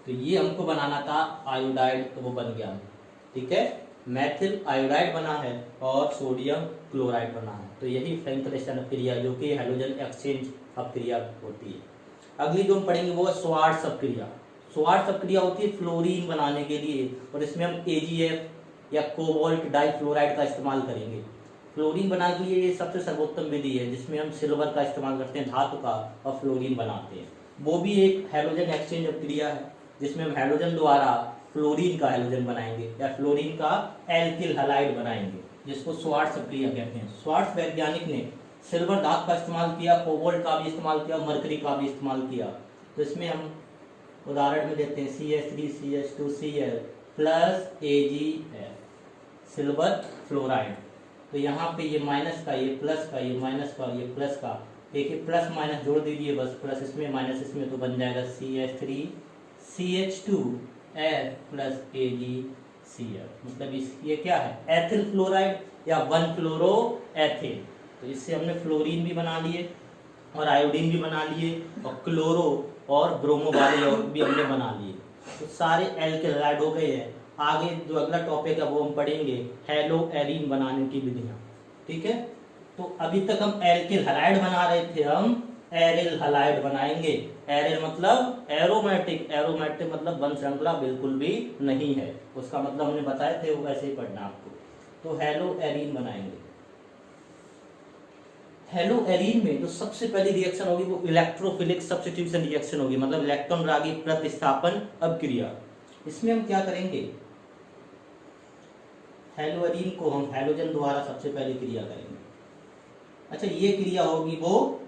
तो ये हमको बनाना था आयोडाइड, तो वो बन गया, ठीक है। मैथिल आयोडाइड बना है और सोडियम क्लोराइड बना है। तो यही फ्रैंकलस्टाइन अपक्रिया जो कि हैलोजन एक्सचेंज अपक्रिया होती है। अगली जो हम पढ़ेंगे वो है स्वार्ट्ज अपक्रिया। स्वार्ट्ज अपक्रिया होती है फ्लोरीन बनाने के लिए, और इसमें हम AgF या कोबाल्ट डाइफ्लोराइड का इस्तेमाल करेंगे। फ्लोरीन बनाने के लिए ये सबसे सर्वोत्तम विधि है, जिसमें हम सिल्वर का इस्तेमाल करते हैं धातु का, और फ्लोरीन बनाते हैं। वो भी एक हैलोजन एक्सचेंज अपक्रिया है, जिसमें हम हैलोजन द्वारा फ्लोरीन का हैलोजन बनाएंगे या फ्लोरीन का एल्किल हैलाइड बनाएंगे, जिसको स्वार्ट्ज अपक्रिया कहते हैं। स्वार्ट्ज वैज्ञानिक ने सिल्वर धातु का इस्तेमाल किया, कोबाल्ट का भी इस्तेमाल किया, मरकरी का भी इस्तेमाल किया। तो इसमें हम उदाहरण में देते हैं CH3CH2Cl plus AgF silver fluoride. तो यहाँ पे ये माइनस का, ये प्लस का, ये माइनस का, ये प्लस का, देखिए प्लस माइनस जोड़ दीजिए बस, प्लस इसमें माइनस इसमें, तो बन जाएगा CH3CH2F प्लस AgCl। मतलब ये क्या है, एथिल फ्लोराइड या 1-फ्लोरो एथिल। तो इससे हमने फ्लोरीन भी बना लिए और आयोडीन भी बना लिए, और क्लोरो और ब्रोमो वाले और भी हमने बना लिए। तो सारे एल्किल हैलाइड हो गए हैं। आगे जो अगला टॉपिक है वो हम पढ़ेंगे हेलो एरीन बनाने की विधियां, ठीक है। तो अभी तक हम एल्किल हैलाइड बना रहे थे, हम एरिल हैलाइड बनाएंगे। एरिल मतलब एरोमेटिक, एरोमेटिक मतलब वन श्रृंखला बिल्कुल भी नहीं है, उसका मतलब हमने बताए थे, वो वैसे ही पढ़ना आपको। तो हेलो एरीन बनाएंगे। हेलो एरीन में जो सबसे पहली रिएक्शन होगी वो इलेक्ट्रोफिलिक सब्स्टिट्यूशन रिएक्शन होगी, मतलब इलेक्ट्रॉन रागी प्रतिस्थापन अपक्रिया। इसमें हम क्या करेंगे, हेलो एरीन को हम हैलोजन द्वारा सबसे पहले क्रिया करेंगे। अच्छा, ये क्रिया होगी वो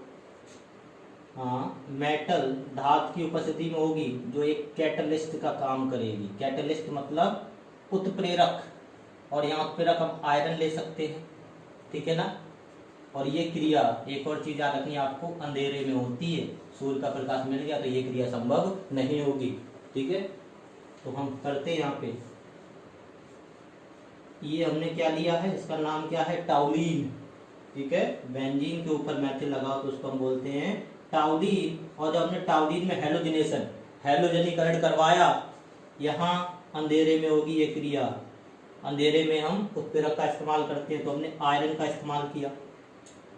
मेटल धातु की उपस्थिति में होगी, जो एक कैटलिस्ट का काम करेगी। कैटलिस्ट मतलब उत्प्रेरक, और यहाँ उत्प्रेरक हम आयरन ले सकते हैं, ठीक है ना। और ये क्रिया, एक और चीज याद रखनी है आपको, अंधेरे में होती है। सूर्य का प्रकाश मिल गया तो ये क्रिया संभव नहीं होगी, ठीक है। तो हम करते हैं यहाँ पे, ये हमने क्या लिया है, इसका नाम क्या है, टाउलिन, ठीक है। बेंजीन के ऊपर मैथिल लगाओ तो उसको हम बोलते हैं टाउलिन। और जब हमने टाउलिन में हैलोजनेशन, हैलोजनीकरण करवाया, यहाँ अंधेरे में होगी ये क्रिया। अंधेरे में हम उत्प्रेरक का इस्तेमाल करते हैं, तो हमने आयरन का इस्तेमाल किया।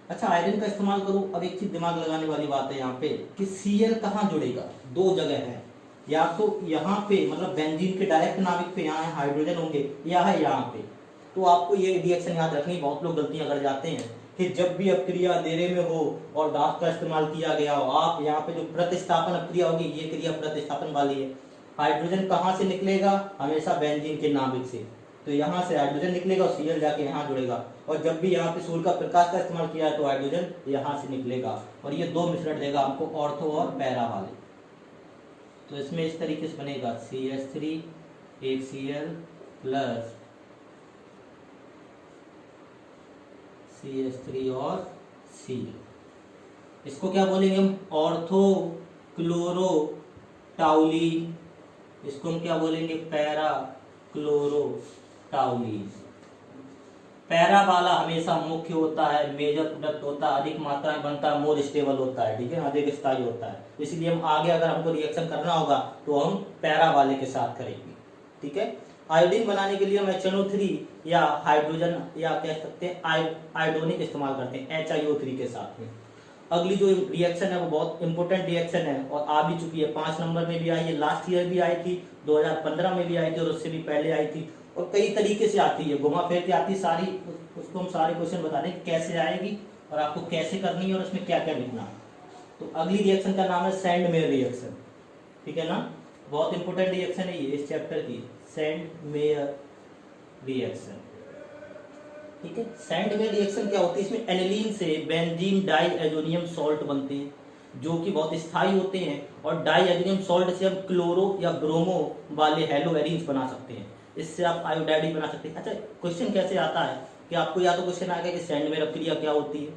अच्छा, आयरन का इस्तेमाल करूं, अब एक चीज दिमाग लगाने वाली बात है यहाँ पे कि Cl कहाँ जुड़ेगा, दो जगह है, या तो यहाँ पे मतलब बेंजीन के डायरेक्ट नाभिक पे यहाँ हाइड्रोजन होंगे, या है यहाँ पे। तो आपको ये रिएक्शन याद रखनी, बहुत लोग गलतियां कर जाते हैं कि जब भी अपक्रिया अंधेरे में हो और धातु का इस्तेमाल किया गया हो, आप यहाँ पे जो प्रतिस्थापन अपक्रिया होगी, ये क्रिया प्रतिस्थापन वाली है। हाइड्रोजन कहाँ से निकलेगा, हमेशा बेंजीन के नाभिक से। तो यहाँ से हाइड्रोजन निकलेगा और Cl जाके यहाँ जुड़ेगा, और जब भी यहाँ पे सूर्य का प्रकाश का इस्तेमाल किया है तो हाइड्रोजन यहाँ से निकलेगा, और ये दो मिश्रण देगा हमको ऑर्थो और पैरा वाले। तो इसमें इस तरीके से बनेगा CH3 एक Cl प्लस CH3 और Cl। इसको क्या बोलेंगे हम, ऑर्थो क्लोरो टाउलिन। इसको हम क्या बोलेंगे, पैरा क्लोरो टाउलिन। पैरा वाला हमेशा मुख्य होता है, मेजर प्रोडक्ट होता है, अधिक मात्रा में बनता है, मोर स्टेबल होता है, ठीक है, अधिक स्थायी होता है। इसलिए हम आगे अगर हमको रिएक्शन करना होगा तो हम पैरा वाले के साथ करेंगे, ठीक है। आयोडीन बनाने के लिए हम HNO3 या हाइड्रोजन या कह सकते हैं आयोडोनिक इस्तेमाल करते हैं HiO3 के साथ में। अगली जो रिएक्शन है वो बहुत इंपॉर्टेंट रिएक्शन है और आ भी चुकी है, 5 नंबर में भी आई है, लास्ट ईयर भी आई थी, 2015 में भी आई थी और उससे भी पहले आई थी, और कई तरीके से आती है, घुमा फिर के आती है सारी। उसको हम सारे क्वेश्चन बता दें कैसे आएगी और आपको कैसे करनी है और उसमें क्या क्या लिखना है। तो अगली रिएक्शन का नाम है सैंडमेयर रिएक्शन, ठीक है ना, बहुत इंपॉर्टेंट रिएक्शन है ये इस चैप्टर की, सैंडमेयर रिएक्शन, ठीक है। सैंडमेयर रिएक्शन क्या होती है, इसमें एनिलीन से बेंजीन डाइएजोनियम सॉल्ट बनते हैं जो कि बहुत स्थायी होते हैं, और डाइएजोनियम सॉल्ट से हम क्लोरो या ब्रोमो वाले हेलोएरिन्स बना सकते हैं, इससे आप आयोडाइड भी बना सकते हैं। अच्छा, क्वेश्चन कैसे आता है कि आपको या तो क्वेश्चन आएगा कि सैंडमेयर अभिक्रिया क्या होती है,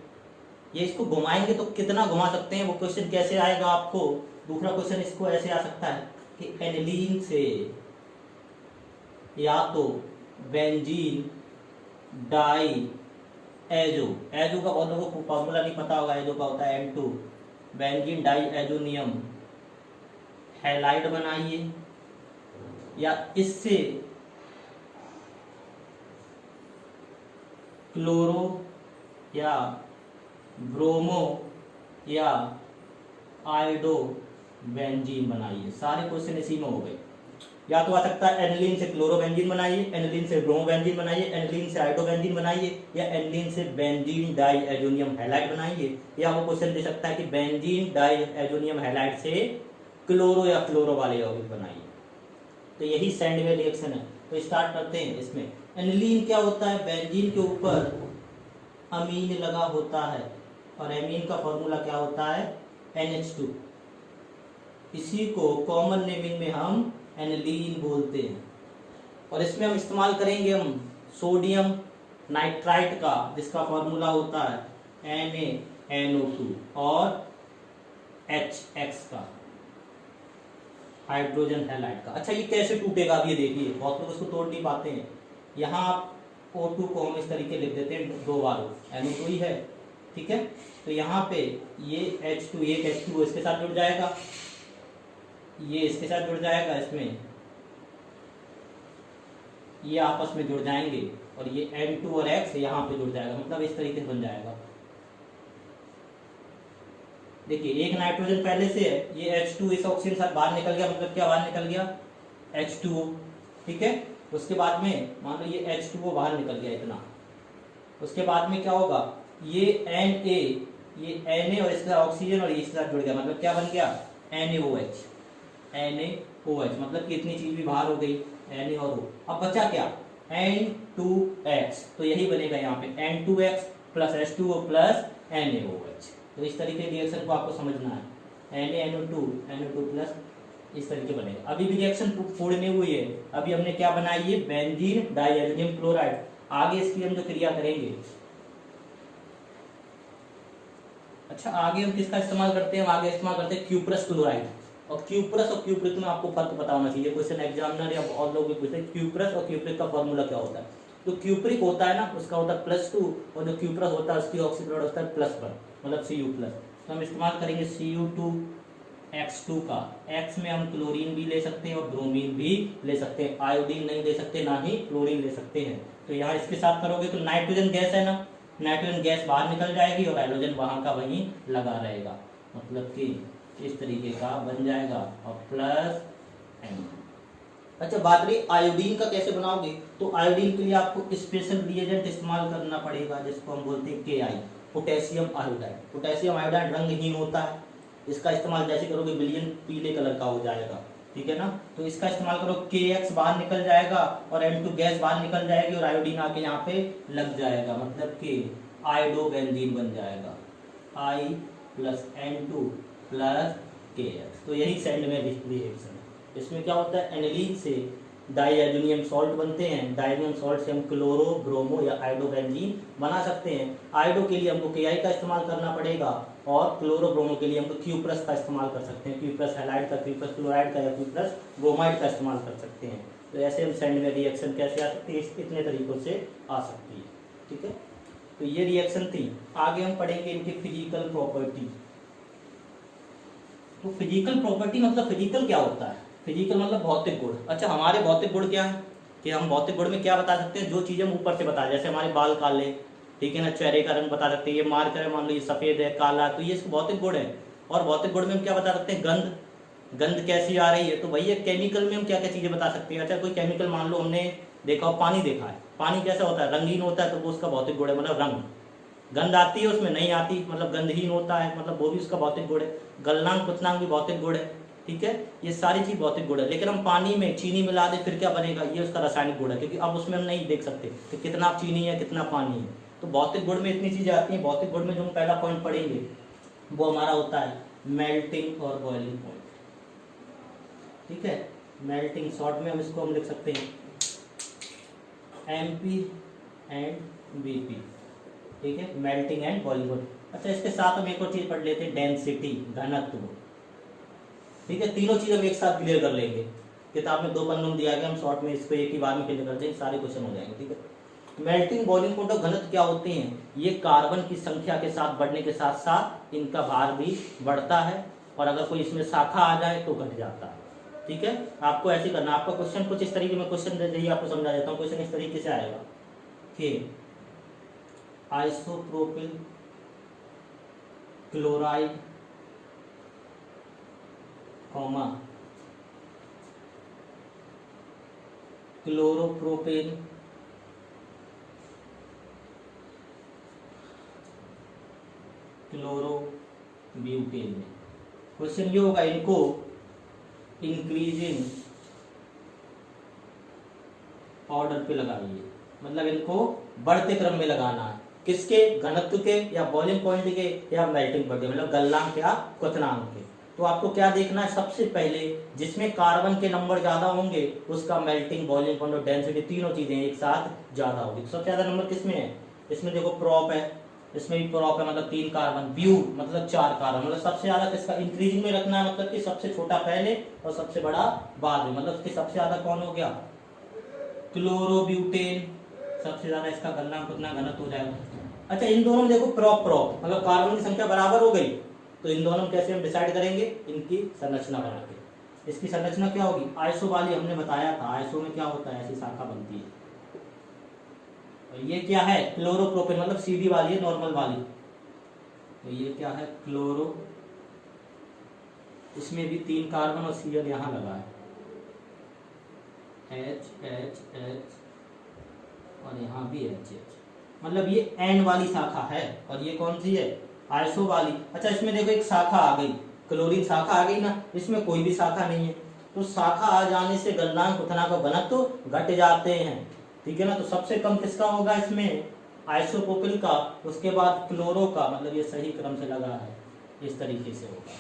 ये इसको घुमाएंगे तो कितना घुमा सकते हैं, वो क्वेश्चन कैसे आएगा आपको। दूसरा क्वेश्चन इसको ऐसे आ सकता है कि एनिलीन से या तो बेंजीन डाई एजो, एजो का बहुत लोगों को फॉर्मूला नहीं पता होगा, एजो का होता है N2, benzene die azonium halide बनाइए, या इससे क्लोरो या ब्रोमो या आयोडो बेंजीन बनाइए। सारे क्वेश्चन इसी में हो गए। या तो आ सकता है एनिलीन से क्लोरोबेंजीन बनाइए, एनिलीन से ब्रोमोबेंजीन बनाइए, एनिलीन से आयोडोबेंजीन बनाइए, या एनिलीन से बेंजीन डाइएजोनियम हैलाइड बनाइए, या वो क्वेश्चन दे सकता है कि बेंजीन डाइएजोनियम हैलाइड से क्लोरो या फ्लोरो वाले यौगिक बनाइए। तो यही सैंडमेयर रिएक्शन है। तो स्टार्ट करते हैं। इसमें एनिलीन क्या होता है, बेंजीन के ऊपर अमीन लगा होता है और एमीन का फॉर्मूला क्या होता है NH2, इसी को कॉमन नेमिंग में हम एनिलीन बोलते हैं। और इसमें हम इस्तेमाल करेंगे हम सोडियम नाइट्राइट का, जिसका फॉर्मूला होता है NaNO2, और HX का, हाइड्रोजन हैलाइड का। अच्छा, ये कैसे टूटेगा अब ये देखिए, बहुत लोग इसको तोड़ नहीं पाते हैं। यहाँ आप O2 को हम इस तरीके लिख देते हैं 2 बार, NO2 ही है, ठीक है। तो यहाँ पे ये H2, एक H2 इसके साथ जुड़ जाएगा, ये इसके साथ जुड़ जाएगा, इसमें ये आपस में जुड़ जाएंगे, और ये N2 और X यहाँ पे जुड़ जाएगा, मतलब इस तरीके से बन जाएगा। देखिए, एक नाइट्रोजन पहले से है, ये H2 इस ऑक्सीजन साथ बाहर निकल गया, मतलब क्या बाहर निकल गया H2O, ठीक है। उसके बाद में मान लो ये H2O बाहर निकल गया इतना, उसके बाद में क्या होगा, ये Na, ये Na और इसका ऑक्सीजन और इसके साथ जुड़ गया, मतलब क्या बन गया NaOH, NaOH, मतलब कि इतनी चीज भी बाहर हो गई, Na और O। अब बचा क्या N2X, तो यही बनेगा यहाँ पे N2X plus H2O plus NaOH। तो इस तरीके रिएक्शन को आपको समझना है, NaNO2 प्लस इस तरीके बनेगा। अभी भी रिएक्शन पूर्ण नहीं हुई है, अभी हमने क्या बनाई है बेंजीन डाइएल्यूमिनियम क्लोराइड। आगे इसकी हम जो क्रिया करेंगे, अच्छा आगे हम किसका इस्तेमाल करते हैं, हम आगे इस्तेमाल करते हैं क्यूप्रस क्लोराइड। और क्यूप्रस और क्यूप्रिक में आपको फर्क पता होना चाहिए, क्वेश्चन एग्जामिनर या और लोग भी पूछते हैं क्यूप्रस और क्यूप्रिक का फॉर्मूला क्या होता है। तो क्यूप्रिक होता है ना, उसका होता है +2, और जो क्यूप्रस होता है उसकी ऑक्सीजन होता है +1, मतलब Cu+। तो हम इस्तेमाल करेंगे Cu2X2 का, X में हम क्लोरीन भी ले सकते हैं और ब्रोमीन भी ले सकते हैं, आयोडीन नहीं ले सकते, ना ही क्लोरीन ले सकते हैं। तो यहाँ इसके साथ करोगे तो नाइट्रोजन गैस है ना, नाइट्रोजन गैस बाहर निकल जाएगी और हाइड्रोजन वहां का वहीं लगा रहेगा, मतलब कि इस तरीके का बन जाएगा, और प्लस N। अच्छा, बात रही आयोडीन का कैसे बनाओगे, तो आयोडीन के लिए आपको स्पेशल रिएजेंट इस्तेमाल करना पड़ेगा, जिसको हम बोलते हैं Ki, potassium iodide. Potassium iodide रंगहीन होता है, इसका इस्तेमाल जैसे करोगे विलयन पीले कलर का हो जाएगा, ठीक है ना। तो इसका इस्तेमाल करो, KX बाहर निकल जाएगा और N2 गैस बाहर निकल जाएगी और आयोडीन आके यहाँ पे लग जाएगा, मतलब कि आयोडोबेंजीन बन जाएगा, I plus N2 plus KX। तो यही सैंडमेयर रिएक्शन है। इसमें क्या होता है, एनिलीन से डाइएजोनियम सॉल्ट बनते हैं, डाइएजोनियम सॉल्ट से हम क्लोरो, ब्रोमो या आयोडोबेंजीन बना सकते हैं। आयोडो के लिए हमको Ki का इस्तेमाल करना पड़ेगा, और क्लोरो ब्रोमो के लिए हमको क्यूप्रस का इस्तेमाल कर सकते हैं, क्यूप्रस हैलाइड का, क्यूप्रस क्लोराइड का या क्यूप्रस ब्रोमाइड का इस्तेमाल कर सकते हैं। तो ऐसे हम सैंडमेयर रिएक्शन कैसे आ सकती है, इतने तरीकों से आ सकती है। ठीक है, तो ये रिएक्शन थी। आगे हम पढ़ेंगे इनकी फिजिकल प्रॉपर्टी। तो फिजिकल प्रॉपर्टी मतलब फिजिकल क्या होता है? फिजिकल मतलब भौतिक गुण। अच्छा, हमारे भौतिक गुण क्या है कि हम भौतिक गुण में क्या बता सकते हैं? जो चीजें हम ऊपर से बता, जैसे हमारे बाल काले, ठीक है ना, चेहरे का रंग बता सकते हैं, ये मार्कर है, मान लो ये सफेद है, काला, तो ये भौतिक गुण है। और भौतिक गुण में हम क्या बता सकते हैं? गंध, गंध कैसी आ रही है, तो भैया केमिकल में हम क्या क्या चीजें बता सकते हैं? अच्छा, कोई केमिकल मान लो हमने देखा हो, पानी देखा है, पानी कैसा होता है? रंगीन होता है, तो वो उसका भौतिक गुण है, मतलब रंग। गंध आती है उसमें, नहीं आती, मतलब गंधहीन होता है, मतलब वो भी उसका भौतिक गुण है। गलनांक पुतनांक भी भौतिक गुण है, ठीक है, ये सारी चीज भौतिक गुण है। लेकिन हम पानी में चीनी मिला दे फिर क्या बनेगा? ये उसका रासायनिक गुण है, क्योंकि अब उसमें हम नहीं देख सकते कि कितना चीनी है कितना पानी है। तो भौतिक गुण में इतनी चीजें आती हैं। भौतिक गुण में जो हम पहला पॉइंट पढ़ेंगे वो हमारा होता है मेल्टिंग और बॉइलिंग पॉइंट, ठीक है। मेल्टिंग शॉर्ट में हम इसको हम लिख सकते हैं MP एंड BP, ठीक है, मेल्टिंग एंड बॉइलिंग पॉइंट। अच्छा, इसके साथ हम एक और चीज पढ़ लेते हैं, डेंसिटी, घनत्व, ठीक है। तीनों चीज हम एक साथ क्लियर कर लेंगे। किताब में 2 पन्नों में दिया गया, हम शॉर्ट में इसको एक ही बार में क्लियर कर देंगे, सारे क्वेश्चन हो जाएंगे, ठीक है। मेल्टिंग बॉइलिंग पॉइंट और घनत्व क्या होते हैं? ये कार्बन की संख्या के साथ बढ़ने के साथ साथ इनका भार भी बढ़ता है, और अगर कोई इसमें शाखा आ जाए तो घट जाता है, ठीक है। आपको ऐसे करना, आपका क्वेश्चन कुछ इस तरीके में क्वेश्चन दे दीजिए, आपको समझा देता हूँ। क्वेश्चन इस तरीके से आएगा कि isopropyl chloride comma chloropropane chlorobutane में। क्वेश्चन ये होगा, इनको इंक्रीजिंग ऑर्डर पे लगाइए, मतलब इनको बढ़ते क्रम में लगाना है। किसके? घनत्व के, या बॉइलिंग पॉइंट के, या मेल्टिंग पॉइंट के, मतलब गलनांक या क्वथनांक के। तो आपको क्या देखना है? सबसे पहले जिसमें कार्बन के नंबर ज्यादा होंगे उसका मेल्टिंग, बॉइलिंग पॉइंट और डेंसिटी तीनों चीजें एक साथ ज्यादा होगी। सबसे ज्यादा नंबर किसमें है? इसमें देखो प्रॉप है, इसमें भी प्रॉप है, मतलब 3 कार्बन, ब्यू मतलब 4 कार्बन, मतलब सबसे ज्यादा किसका इंक्रीजिंग में रखना है, मतलब कि सबसे छोटा पहले और सबसे बड़ा बाद में, मतलब कि सबसे ज्यादा कौन हो गया? क्लोरोब्यूटेन, सबसे ज्यादा इसका गलनांक उतना घनत्व हो जाएगा। अच्छा, इन दोनों में देखो प्रॉप प्रॉप, मतलब कार्बन की संख्या बराबर हो गई, तो इन दोनों में कैसे हम डिसाइड करेंगे? इनकी संरचना बना के। इसकी संरचना क्या होगी? आइसो वाली हमने बताया था, आइसो में क्या होता है? ऐसी शाखा बनती है। तो ये क्या है? क्लोरोप्रोपेन, मतलब सीधी वाली है, नॉर्मल वाली। तो ये क्या है? क्लोरो, इसमें भी 3 कार्बन और Cl यहाँ लगा है, H और यहाँ भी H, मतलब ये N वाली शाखा है। और ये कौन सी है? आइसो वाली। अच्छा, इसमें देखो एक शाखा आ गई, क्लोरीन शाखा आ गई ना, इसमें कोई भी शाखा नहीं है, तो शाखा आ जाने से गलनांक क्वथनांक और घनत्व घट जाते हैं, ठीक है ना। तो सबसे कम किसका होगा इसमें? आइसोप्रोपिल का, उसके बाद क्लोरो का, मतलब ये सही क्रम से लगा है, इस तरीके से होगा,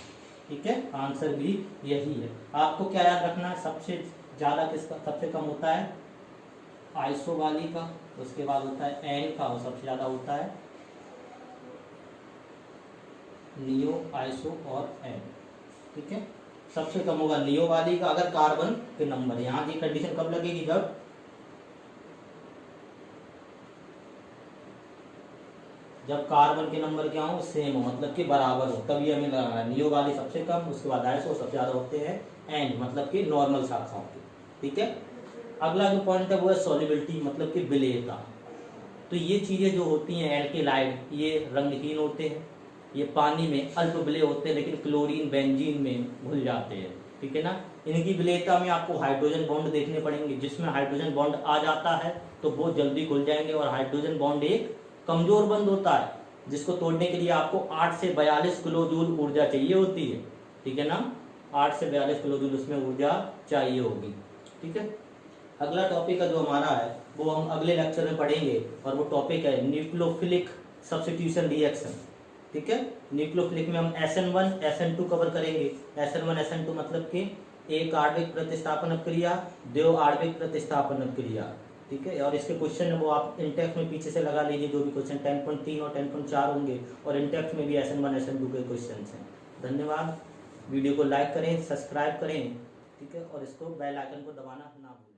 ठीक है। आंसर भी यही है। आपको क्या याद रखना है? सबसे ज्यादा किसका, सबसे कम होता है आइसो वाली का, उसके बाद होता है एन का, और सबसे ज्यादा होता है नियो, आइसो और एन, ठीक है। सबसे कम होगा नियो वाली का अगर कार्बन के नंबर, यहाँ की कंडीशन कब लगेगी? जब कार्बन के नंबर क्या हो? सेम हो, मतलब कि बराबर हो, तभी हमें लगाना है। नियो वाली सबसे कम, उसके बाद आइसो, सबसे ज्यादा होते हैं एन, मतलब कि नॉर्मल शाखाओं की, ठीक है। अगला जो पॉइंट है वो है सॉल्युबिलिटी, मतलब कि विलेयता। तो ये चीजें जो होती हैं एल्केलाइड, ये रंगहीन होते हैं, ये पानी में अल्प विलेय होते हैं, लेकिन क्लोरीन बेंजीन में घुल जाते हैं, ठीक है ना। इनकी विलेयता में आपको हाइड्रोजन बॉन्ड देखने पड़ेंगे, जिसमें हाइड्रोजन बॉन्ड आ जाता है तो बहुत जल्दी घुल जाएंगे, और हाइड्रोजन बॉन्ड एक कमजोर बंध होता है, जिसको तोड़ने के लिए आपको 8 से 42 किलो जूल ऊर्जा चाहिए होती है, ठीक है ना। 8 से 42 किलो जूल उसमें ऊर्जा चाहिए होगी, ठीक है। अगला टॉपिक है जो हमारा है वो हम अगले लेक्चर में पढ़ेंगे, और वो टॉपिक है न्यूक्लियोफिलिक सब्स्टिट्यूशन रिएक्शन, ठीक है। न्यूक्लियोफिलिक में हम SN1 SN2 कवर करेंगे। SN1 SN2 मतलब कि एक आणविक प्रतिस्थापन क्रिया, 2 आणविक प्रतिस्थापन क्रिया, ठीक है। और इसके क्वेश्चन है वो आप इंटेक्स में पीछे से लगा लीजिए, जो भी क्वेश्चन 10.3 और 10.4 होंगे, और इंटेक्स में भी SN1 SN2 के क्वेश्चन हैं। धन्यवाद। वीडियो को लाइक करें, सब्सक्राइब करें, ठीक है, और इसको बेल आइकन को दबाना ना भूलें।